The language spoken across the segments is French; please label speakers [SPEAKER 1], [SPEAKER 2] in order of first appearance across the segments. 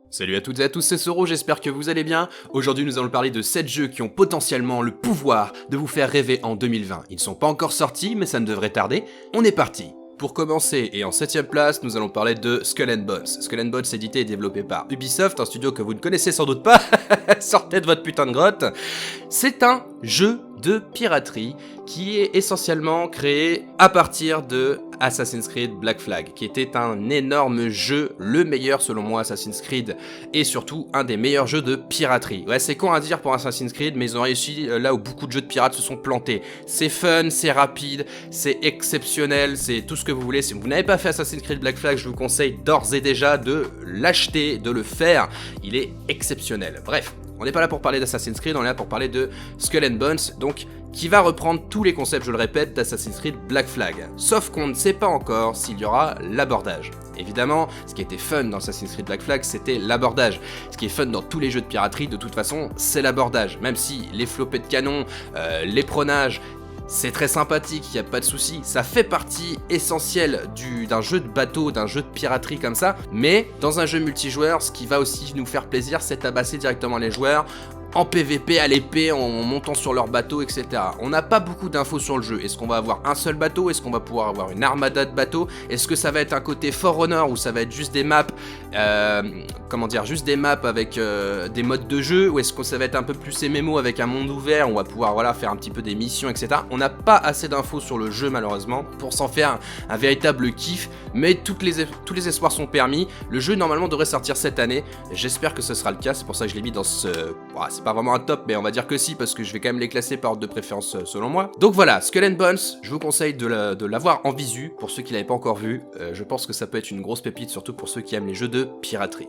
[SPEAKER 1] Salut à toutes et à tous, c'est Soro, j'espère que vous allez bien. Aujourd'hui nous allons parler de 7 jeux qui ont potentiellement le pouvoir de vous faire rêver en 2020. Ils ne sont pas encore sortis, mais ça ne devrait tarder. On est parti. Pour commencer, et en 7ème place, nous allons parler de Skull and Bones. Skull and Bones édité et développé par Ubisoft, un studio que vous ne connaissez sans doute pas. Sortez de votre putain de grotte. C'est un jeu de piraterie qui est essentiellement créé à partir de Assassin's Creed Black Flag, qui était un énorme jeu, le meilleur selon moi Assassin's Creed, et surtout un des meilleurs jeux de piraterie. Ouais, c'est con à dire pour Assassin's Creed, mais ils ont réussi là où beaucoup de jeux de pirates se sont plantés. C'est fun, c'est rapide, c'est exceptionnel, c'est tout ce que vous voulez. Si vous n'avez pas fait Assassin's Creed Black Flag, je vous conseille d'ores et déjà de l'acheter, de le faire. Il est exceptionnel. Bref. On n'est pas là pour parler d'Assassin's Creed, on est là pour parler de Skull and Bones, donc qui va reprendre tous les concepts, je le répète, d'Assassin's Creed Black Flag. Sauf qu'on ne sait pas encore s'il y aura l'abordage. Évidemment, ce qui était fun dans Assassin's Creed Black Flag, c'était l'abordage. Ce qui est fun dans tous les jeux de piraterie, de toute façon, c'est l'abordage. Même si les flopées de canon, l'éperonage, c'est très sympathique, il n'y a pas de souci, ça fait partie essentielle d'un jeu de bateau, d'un jeu de piraterie comme ça, mais dans un jeu multijoueur, ce qui va aussi nous faire plaisir, c'est tabasser directement les joueurs en PVP à l'épée, en montant sur leur bateau, etc. On n'a pas beaucoup d'infos sur le jeu. Est-ce qu'on va avoir un seul bateau? Est-ce qu'on va pouvoir avoir une armada de bateaux? Est-ce que ça va être un côté For Honor ou ça va être juste des maps, juste des maps avec des modes de jeu? Ou est-ce que ça va être un peu plus MMO avec un monde ouvert où on va pouvoir faire un petit peu des missions, etc. On n'a pas assez d'infos sur le jeu malheureusement pour s'en faire un véritable kiff, mais tous les espoirs sont permis. Le jeu normalement devrait sortir cette année. J'espère que ce sera le cas. C'est pour ça que je l'ai mis dans ce... c'est pas vraiment un top, mais on va dire que si, parce que je vais quand même les classer par ordre de préférence selon moi. Donc voilà, Skull and Bones, je vous conseille de l'avoir en visu, pour ceux qui l'avaient pas encore vu. Je pense que ça peut être une grosse pépite, surtout pour ceux qui aiment les jeux de piraterie.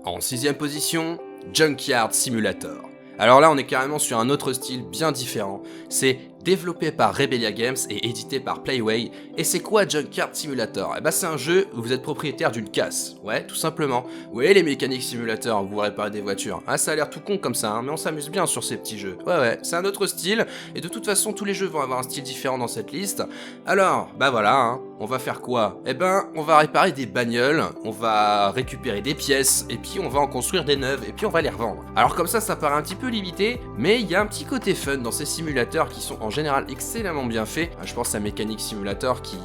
[SPEAKER 1] En 6ème position, Junkyard Simulator. Alors là, on est carrément sur un autre style bien différent. C'est développé par Rebellia Games et édité par Playway. Et c'est quoi Junkyard Simulator? Eh ben c'est un jeu où vous êtes propriétaire d'une casse. Ouais, tout simplement. Vous voyez les mécaniques simulateurs, vous réparez des voitures. Ah, ça a l'air tout con comme ça, hein, mais on s'amuse bien sur ces petits jeux. Ouais, c'est un autre style. Et de toute façon, tous les jeux vont avoir un style différent dans cette liste. Alors, bah voilà, hein, on va faire quoi? Eh ben, on va réparer des bagnoles, on va récupérer des pièces, et puis on va en construire des neuves, et puis on va les revendre. Alors comme ça paraît un petit peu limité, mais il y a un petit côté fun dans ces simulateurs qui sont en général excellemment bien faits. Je pense à Mechanic Simulator qui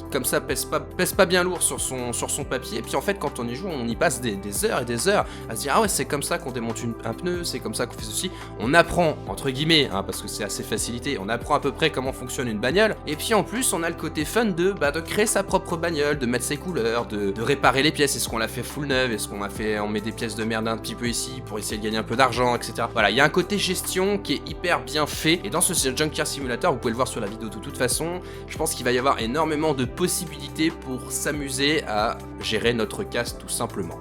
[SPEAKER 1] comme ça pèse pas bien lourd sur son papier, et puis en fait quand on y joue on y passe des heures et des heures à se dire ah ouais c'est comme ça qu'on démonte un pneu, c'est comme ça qu'on fait ceci. On apprend entre guillemets, hein, parce que c'est assez facilité, on apprend à peu près comment fonctionne une bagnole, et puis en plus on a le côté fun de créer sa propre bagnole, de mettre ses couleurs, de réparer les pièces. Est-ce qu'on l'a fait full neuve, est-ce on met des pièces de merde un petit peu ici pour essayer de gagner un peu d'argent, etc. Voilà, il y a un côté gestion qui est hyper bien fait, et dans ce Junkyard Simulator, vous pouvez le voir sur la vidéo de toute façon, je pense qu'il va y avoir énormément de possibilités pour s'amuser à gérer notre casse tout simplement.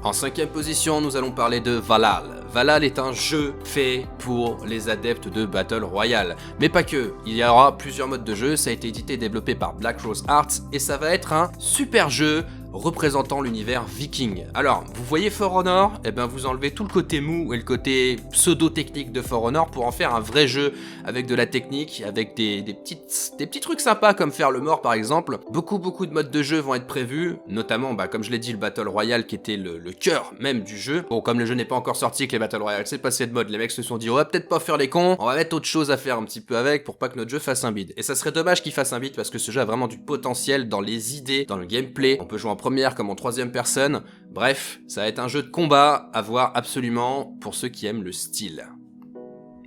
[SPEAKER 1] En 5ème position, nous allons parler de Valhalla. Valhalla est un jeu fait pour les adeptes de Battle Royale. Mais pas que, il y aura plusieurs modes de jeu, ça a été édité et développé par Black Rose Arts, et ça va être un super jeu représentant l'univers viking. Alors, vous voyez For Honor? Eh ben vous enlevez tout le côté mou et le côté pseudo-technique de For Honor pour en faire un vrai jeu avec de la technique, avec des petits trucs sympas comme faire le mort par exemple. Beaucoup de modes de jeu vont être prévus, notamment, comme je l'ai dit, le Battle Royale qui était le cœur même du jeu. Bon, comme le jeu n'est pas encore sorti, que les Battle Royale c'est passé de mode, les mecs se sont dit on va peut-être pas faire les cons, on va mettre autre chose à faire un petit peu avec pour pas que notre jeu fasse un bide. Et ça serait dommage qu'il fasse un bide parce que ce jeu a vraiment du potentiel dans les idées, dans le gameplay. On peut jouer en première comme en troisième personne. Bref, ça va être un jeu de combat à voir absolument pour ceux qui aiment le style.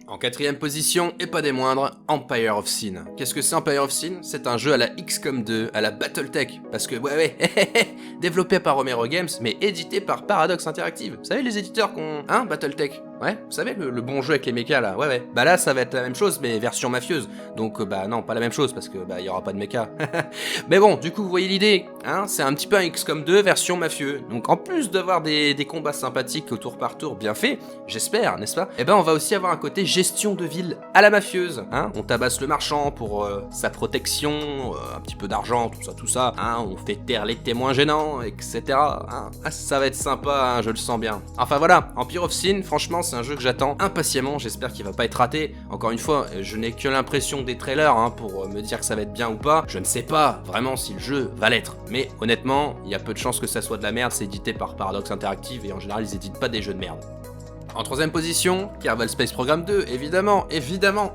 [SPEAKER 1] En 4ème position, et pas des moindres, Empire of Sin. Qu'est-ce que c'est Empire of Sin? C'est un jeu à la XCOM 2, à la Battletech. Parce que, développé par Romero Games, mais édité par Paradox Interactive. Vous savez les éditeurs qu'on... Hein, Battletech? Ouais, vous savez, le bon jeu avec les mechas là, ouais. Bah là, ça va être la même chose, mais version mafieuse. Donc, non, pas la même chose, parce que, il y aura pas de mecha. Mais bon, du coup, vous voyez l'idée, hein, c'est un petit peu un XCOM 2 version mafieux. Donc, en plus d'avoir des combats sympathiques au tour par tour bien faits, j'espère, n'est-ce pas? Eh ben, on va aussi avoir un côté gestion de ville à la mafieuse, hein. On tabasse le marchand pour sa protection, un petit peu d'argent, tout ça, hein. On fait taire les témoins gênants, etc. Hein. Ah, ça va être sympa, hein, je le sens bien. Enfin voilà, Empire of Sin, franchement, c'est un jeu que j'attends impatiemment, j'espère qu'il va pas être raté. Encore une fois, je n'ai que l'impression des trailers pour me dire que ça va être bien ou pas. Je ne sais pas vraiment si le jeu va l'être, mais honnêtement, il y a peu de chances que ça soit de la merde, c'est édité par Paradox Interactive et en général ils éditent pas des jeux de merde. En troisième position, Kerbal Space Program 2, évidemment,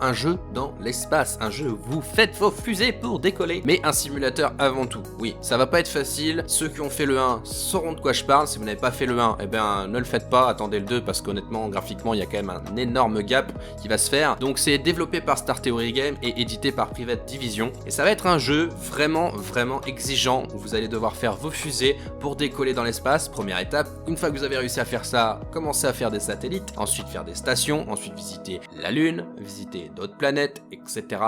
[SPEAKER 1] un jeu dans l'espace, un jeu où vous faites vos fusées pour décoller, mais un simulateur avant tout. Oui, ça va pas être facile, ceux qui ont fait le 1 sauront de quoi je parle, si vous n'avez pas fait le 1, eh bien ne le faites pas, attendez le 2 parce qu'honnêtement, graphiquement, il y a quand même un énorme gap qui va se faire. Donc c'est développé par Star Theory Game et édité par Private Division, et ça va être un jeu vraiment exigeant, où vous allez devoir faire vos fusées pour décoller dans l'espace. Première étape, une fois que vous avez réussi à faire ça, commencez à faire des satellites, ensuite faire des stations, ensuite visiter la Lune, visiter d'autres planètes, etc.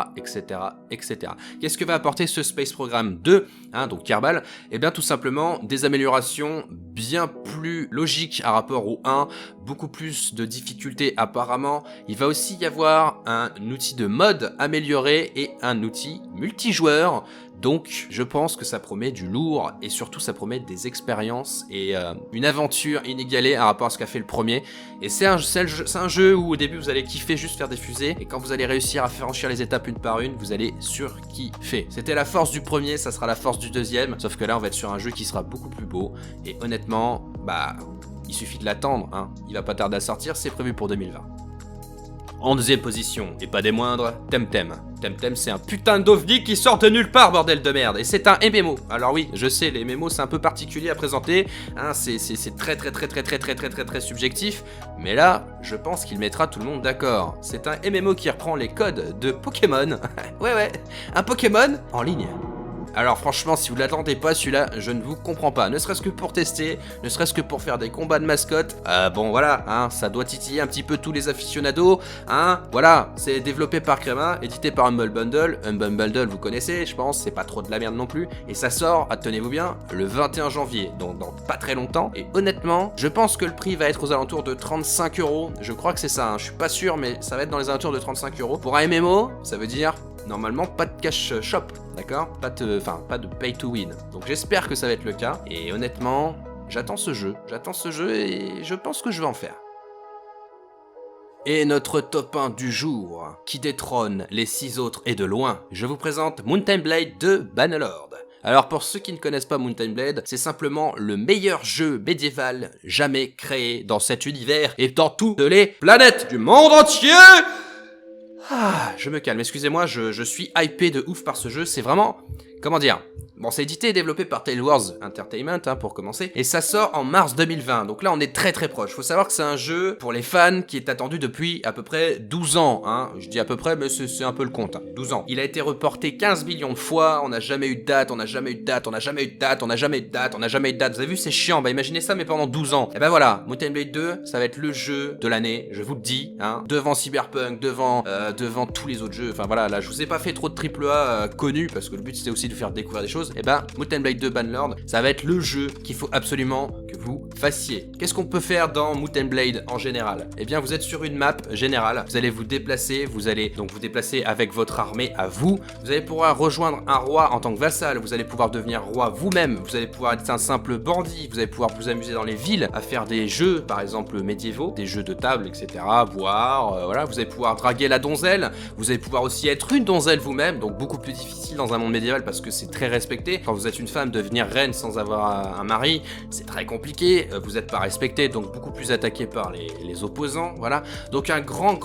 [SPEAKER 1] Qu'est-ce que va apporter ce Space Program 2, donc Kerbal? Eh bien tout simplement des améliorations bien plus logiques à rapport au 1, beaucoup plus de difficultés apparemment. Il va aussi y avoir un outil de mode amélioré et un outil multijoueur. Donc je pense que ça promet du lourd et surtout ça promet des expériences et une aventure inégalée par rapport à ce qu'a fait le premier. Et c'est un jeu où au début vous allez kiffer juste faire des fusées et quand vous allez réussir à faire franchir les étapes une par une, vous allez surkiffer. C'était la force du premier, ça sera la force du deuxième, sauf que là on va être sur un jeu qui sera beaucoup plus beau et honnêtement, il suffit de l'attendre, il va pas tarder à sortir, c'est prévu pour 2020. En deuxième position, et pas des moindres, Temtem. Temtem, c'est un putain d'ovni qui sort de nulle part, bordel de merde. Et c'est un MMO. Alors oui, je sais, les MMO, c'est un peu particulier à présenter. C'est très subjectif. Mais là, je pense qu'il mettra tout le monde d'accord. C'est un MMO qui reprend les codes de Pokémon. ouais, un Pokémon en ligne. Alors franchement, si vous ne l'attendez pas celui-là, je ne vous comprends pas. Ne serait-ce que pour tester, ne serait-ce que pour faire des combats de mascottes. Bon voilà, ça doit titiller un petit peu tous les aficionados. Voilà, c'est développé par Crema, édité par Humble Bundle. Humble Bundle, vous connaissez, je pense, c'est pas trop de la merde non plus. Et ça sort, tenez-vous bien, le 21 janvier, donc dans pas très longtemps. Et honnêtement, je pense que le prix va être aux alentours de 35 €. Je crois que c'est ça, je suis pas sûr, mais ça va être dans les alentours de 35 €. Pour un MMO, ça veut dire normalement pas de cash shop, d'accord, pas de pay to win. Donc j'espère que ça va être le cas et honnêtement j'attends ce jeu et je pense que je vais en faire. Et notre top 1 du jour, qui détrône les 6 autres et de loin, je vous présente Mountain Blade de Bannerlord. Alors pour ceux qui ne connaissent pas Mountain Blade, c'est simplement le meilleur jeu médiéval jamais créé dans cet univers et dans toutes les planètes du monde entier. Je me calme, excusez-moi, je suis hypé de ouf par ce jeu, c'est vraiment... Comment dire? Bon, c'est édité et développé par Tailwords Entertainment, pour commencer, et ça sort en mars 2020, donc là on est très proche. Faut savoir que c'est un jeu, pour les fans, qui est attendu depuis à peu près 12 ans, Je dis à peu près, mais c'est un peu le compte, 12 ans. Il a été reporté 15 millions de fois, on n'a jamais eu de date, on n'a jamais eu de date. Vous avez vu, c'est chiant, imaginez ça, mais pendant 12 ans. Et voilà, Mountain Blade 2, ça va être le jeu de l'année, je vous le dis, devant Cyberpunk, devant tous les autres jeux, voilà, là je vous ai pas fait trop de AAA connus, parce que le but c'était aussi de faire découvrir des choses. Mountain Blade 2 Bannerlord, ça va être le jeu qu'il faut absolument que vous fassiez. Qu'est-ce qu'on peut faire dans Mountain Blade en général? Eh bien, vous êtes sur une map générale, vous allez vous déplacer, vous allez donc vous déplacer avec votre armée à vous, vous allez pouvoir rejoindre un roi en tant que vassal, vous allez pouvoir devenir roi vous-même, vous allez pouvoir être un simple bandit, vous allez pouvoir vous amuser dans les villes à faire des jeux, par exemple médiévaux, des jeux de table, etc., boire, voilà, vous allez pouvoir draguer la donzelle, vous allez pouvoir aussi être une donzelle vous-même, donc beaucoup plus difficile dans un monde médiéval parce que c'est très respecté. Quand vous êtes une femme, devenir reine sans avoir un mari, c'est très compliqué, vous n'êtes pas respecté, donc beaucoup plus attaqué par les opposants, voilà. Donc un grand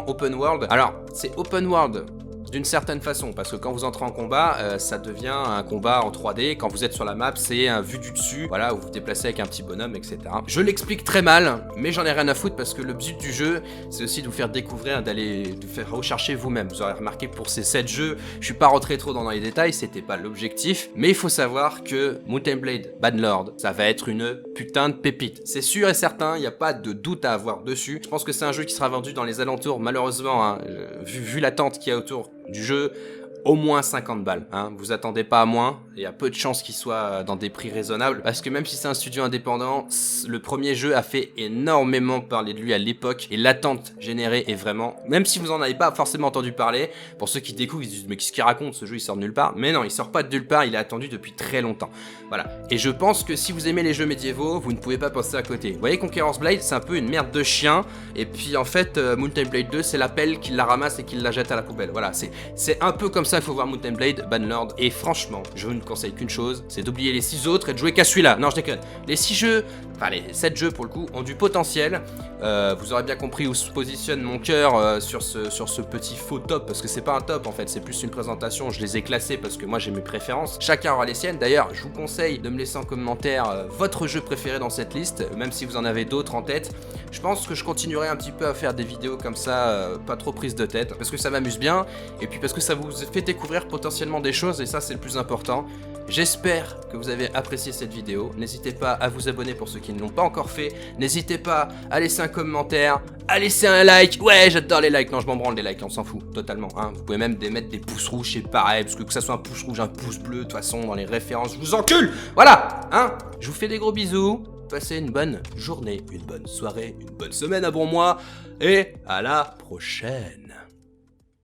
[SPEAKER 1] open world. Alors, c'est open world d'une certaine façon, parce que quand vous entrez en combat, ça devient un combat en 3D. Quand vous êtes sur la map, c'est un vue du dessus, voilà, où vous vous déplacez avec un petit bonhomme, etc. Je l'explique très mal, mais j'en ai rien à foutre parce que le but du jeu, c'est aussi de vous faire découvrir, de faire rechercher vous-même. Vous aurez remarqué que pour ces 7 jeux, je suis pas rentré trop dans les détails, c'était pas l'objectif, mais il faut savoir que Mountain Blade Bannerlord, ça va être une putain de pépite. C'est sûr et certain, il n'y a pas de doute à avoir dessus. Je pense que c'est un jeu qui sera vendu dans les alentours, malheureusement, vu l'attente qu'il y a autour du jeu, au moins 50 balles, vous attendez pas à moins, il y a peu de chances qu'il soit dans des prix raisonnables, parce que même si c'est un studio indépendant, le premier jeu a fait énormément parler de lui à l'époque, et l'attente générée est vraiment, même si vous en avez pas forcément entendu parler, pour ceux qui découvrent, ils se disent mais qu'est-ce qu'il raconte, ce jeu il sort de nulle part, mais non, il sort pas de nulle part, il est attendu depuis très longtemps. Voilà, et je pense que si vous aimez les jeux médiévaux, vous ne pouvez pas passer à côté. Vous voyez, Conqueror's Blade, c'est un peu une merde de chien, et puis en fait, Mountain Blade 2, c'est l'appel qui la ramasse et qui la jette à la poubelle. Voilà, c'est un peu comme ça qu'il faut voir Mountain Blade, Bannerlord, et franchement, je ne conseille qu'une chose, c'est d'oublier les 6 autres et de jouer qu'à celui-là. Non, je déconne. Les 6 jeux, enfin les 7 jeux pour le coup, ont du potentiel. Vous aurez bien compris où se positionne mon cœur sur ce petit faux top, parce que c'est pas un top en fait, c'est plus une présentation. Je les ai classés parce que moi j'ai mes préférences. Chacun aura les siennes. D'ailleurs, je vous conseille de me laisser en commentaire votre jeu préféré dans cette liste, même si vous en avez d'autres en tête. Je pense que je continuerai un petit peu à faire des vidéos comme ça, pas trop prises de tête, parce que ça m'amuse bien, et puis parce que ça vous fait découvrir potentiellement des choses, et ça c'est le plus important. J'espère que vous avez apprécié cette vidéo. N'hésitez pas à vous abonner pour ceux qui ne l'ont pas encore fait. N'hésitez pas à laisser un commentaire, à laisser un like. Ouais, j'adore les likes. Non, je m'en branle les likes, on s'en fout totalement. Hein. Vous pouvez même mettre des pouces rouges, c'est pareil, parce que ça soit un pouce rouge, un pouce bleu, de toute façon, dans les références, je vous encule. Voilà, hein. Je vous fais des gros bisous. Passez une bonne journée, une bonne soirée, une bonne semaine, abonne-moi, et à la prochaine.